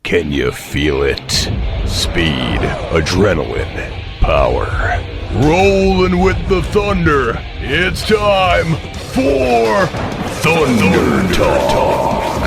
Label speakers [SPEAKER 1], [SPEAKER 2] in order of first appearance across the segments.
[SPEAKER 1] Can you feel it? Speed, adrenaline, power. Rolling with the thunder. It's time for Thunder Talk.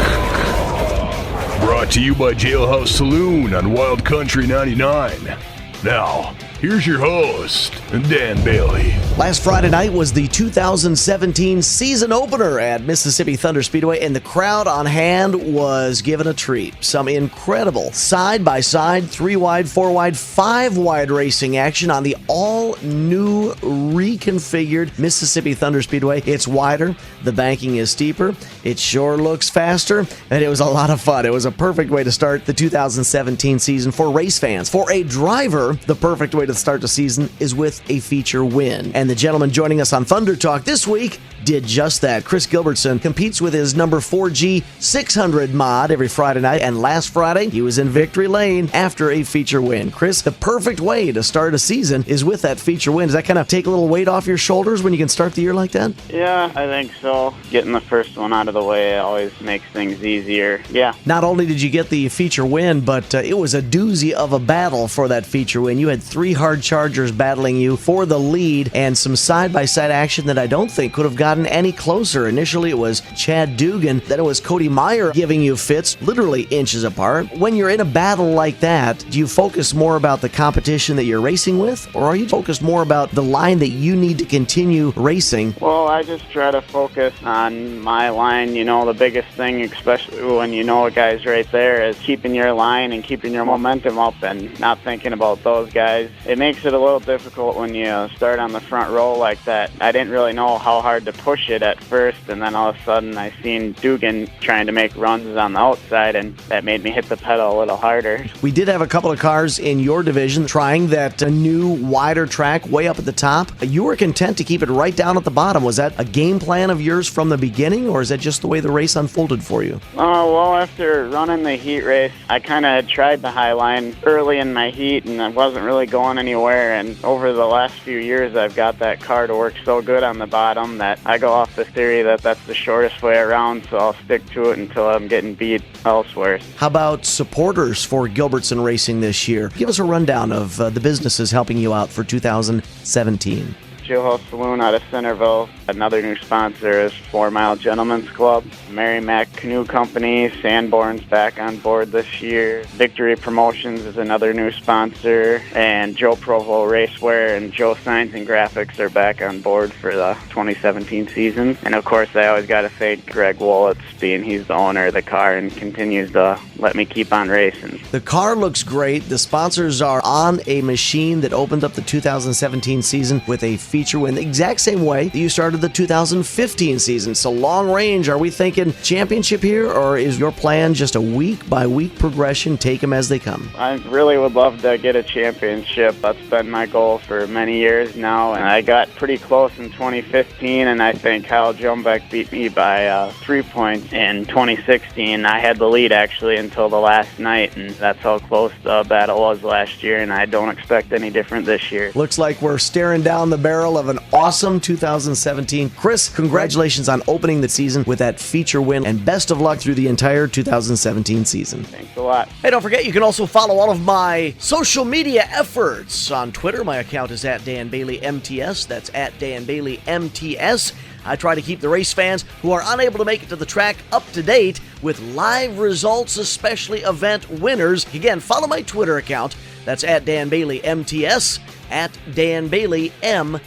[SPEAKER 1] Brought to you by Jailhouse Saloon on Wild Country 99. Now, here's your host, Dan Bailey.
[SPEAKER 2] Last Friday night was the 2017 season opener at Mississippi Thunder Speedway, and the crowd on hand was given a treat. Some incredible side-by-side, 3-wide, 4-wide, 5-wide racing action on the all-new, reconfigured Mississippi Thunder Speedway. It's wider, the banking is steeper, it sure looks faster, and it was a lot of fun. It was a perfect way to start the 2017 season for race fans. For a driver, the perfect way to start the season is with a feature win. And the gentleman joining us on Thunder Talk this week did just that. Chris Gilbertson competes with his number 4G 600 mod every Friday night, and last Friday he was in victory lane after a feature win. Chris, the perfect way to start a season is with that feature win. Does that kind of take a little weight off your shoulders when you can start the year like that?
[SPEAKER 3] Yeah, I think so. Getting the first one out of the way always makes things easier. Yeah.
[SPEAKER 2] Not only did you get the feature win, but it was a doozy of a battle for that feature win. You had 3 hard chargers battling you for the lead, and some side-by-side action that I don't think could have gotten any closer. Initially, it was Chad Dugan, then it was Cody Meyer giving you fits, literally inches apart. When you're in a battle like that, do you focus more about the competition that you're racing with, or are you focused more about the line that you need to continue racing?
[SPEAKER 3] Well, I just try to focus on my line. You know, the biggest thing, especially when you know a guy's right there, is keeping your line and keeping your momentum up and not thinking about those guys. It makes it a little difficult when you start on the front row like that. I didn't really know how hard to push it at first, and then all of a sudden I seen Dugan trying to make runs on the outside, and that made me hit the pedal a little harder.
[SPEAKER 2] We did have a couple of cars in your division trying that new wider track way up at the top. You were content to keep it right down at the bottom. Was that a game plan of yours from the beginning, or is that just the way the race unfolded for you?
[SPEAKER 3] Well, after running the heat race, I kind of tried the high line early in my heat, and I wasn't really going anywhere, and over the last few years I've got that car to work so good on the bottom that I go off the theory that that's the shortest way around, so I'll stick to it until I'm getting beat elsewhere. How
[SPEAKER 2] about supporters for Gilbertson Racing this year? Give us a rundown of the businesses helping you out for 2017.
[SPEAKER 3] Jailhouse Saloon out of Centerville. Another new sponsor is 4 Mile Gentlemen's Club. Mary Mac Canoe Company. Sanborn's back on board this year. Victory Promotions is another new sponsor. And Joe Provo Racewear and Joe Signs and Graphics are back on board for the 2017 season. And of course, I always got to thank Greg Wolitz, being he's the owner of the car and continues to let me keep on racing.
[SPEAKER 2] The car looks great. The sponsors are on a machine that opened up the 2017 season with a feature win the exact same way that you started the 2015 season. So long range, are we thinking championship here, or is your plan just a week-by-week progression, take them as they come?
[SPEAKER 3] I really would love to get a championship. That's been my goal for many years now, and I got pretty close in 2015, and I think Kyle Jumbeck beat me by 3 points. In 2016, I had the lead actually until the last night, and that's how close the battle was last year, and I don't expect any different this year.
[SPEAKER 2] Looks like we're staring down the barrel of an awesome 2017. Chris, congratulations on opening the season with that feature win, and best of luck through the entire 2017 season.
[SPEAKER 3] Thanks a lot.
[SPEAKER 2] Hey, don't forget, you can also follow all of my social media efforts on Twitter. My account is at Dan Bailey MTS. That's at Dan Bailey MTS. I try to keep the race fans who are unable to make it to the track up to date with live results, especially event winners. Again, follow my Twitter account. That's at Dan Bailey MTS, at Dan Bailey MTS.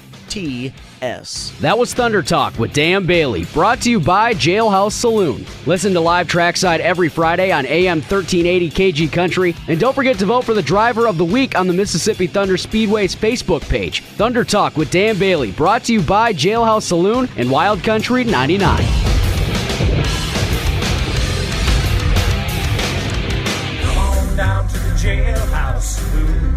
[SPEAKER 4] That was Thunder Talk with Dan Bailey, brought to you by Jailhouse Saloon. Listen to live trackside every Friday on AM 1380 KG Country, and don't forget to vote for the Driver of the Week on the Mississippi Thunder Speedway's Facebook page. Thunder Talk with Dan Bailey, brought to you by Jailhouse Saloon and Wild Country 99.
[SPEAKER 5] Come on down to the Jailhouse Saloon.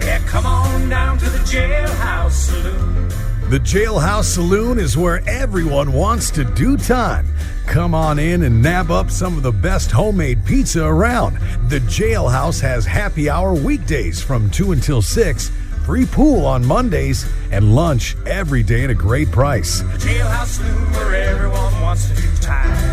[SPEAKER 5] Yeah, come on down to the Jailhouse Saloon.
[SPEAKER 6] The Jailhouse Saloon is where everyone wants to do time. Come on in and nab up some of the best homemade pizza around. The Jailhouse has happy hour weekdays from 2 until 6, free pool on Mondays, and lunch every day at a great price.
[SPEAKER 5] The Jailhouse Saloon, where everyone wants to do time.